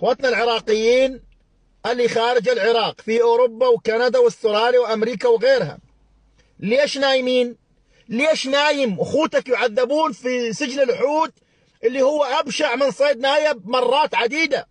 اخوتنا العراقيين اللي خارج العراق في اوروبا وكندا واستراليا وامريكا وغيرها، ليش نايمين؟ ليش نايم اخوتك يعذبون في سجن الوحود اللي هو ابشع من صيد نايب مرات عديده،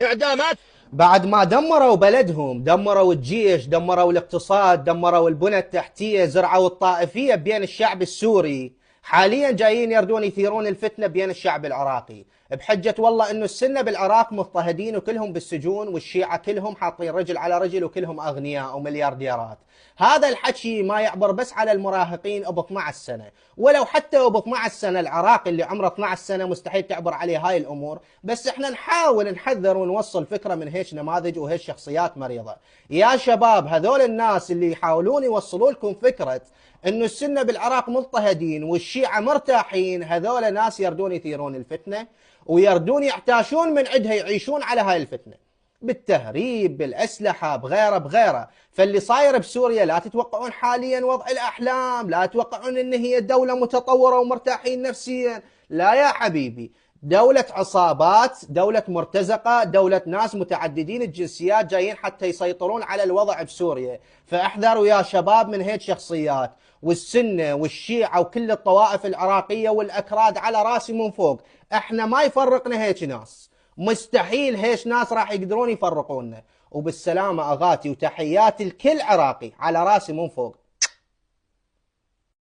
اعدامات؟ بعد ما دمروا بلدهم، دمروا الجيش، دمروا الاقتصاد، دمروا البنى التحتية، زرعوا الطائفية بين الشعب السوري، حاليا جايين يردون يثيرون الفتنة بين الشعب العراقي بحجة والله انه السنة بالعراق مضطهدين وكلهم بالسجون، والشيعة كلهم حاطين رجل على رجل وكلهم اغنياء ومليارديرات. هذا الحكي ما يعبر بس على المراهقين ب 12 سنة، ولو حتى ب 12 سنة العراقي اللي عمره 12 سنة مستحيل تعبر عليه هاي الامور، بس احنا نحاول نحذر ونوصل فكرة من هيك نماذج وهيك شخصيات مريضة. يا شباب، هذول الناس اللي يحاولون يوصلوا لكم فكرة انه السنة بالعراق مضطهدين والشيعة مرتاحين، هذول ناس يردون يثيرون الفتنة ويردون يعتاشون من عندها، يعيشون على هاي الفتنة بالتهريب، بالأسلحة، بغيره بغيره. فاللي صاير بسوريا لا تتوقعون حاليا وضع الأحلام، لا تتوقعون ان هي دولة متطورة ومرتاحين نفسيا، لا يا حبيبي. دولة عصابات، دولة مرتزقة، دولة ناس متعددين الجنسيات جايين حتى يسيطرون على الوضع بسوريا. فاحذروا يا شباب من هيك شخصيات. والسنة والشيعة وكل الطوائف العراقية والأكراد على راسي من فوق، احنا ما يفرقنا هيك ناس، مستحيل هيش ناس راح يقدرون يفرقونا. وبالسلامة أغاتي، وتحياتي لكل عراقي على راسي من فوق.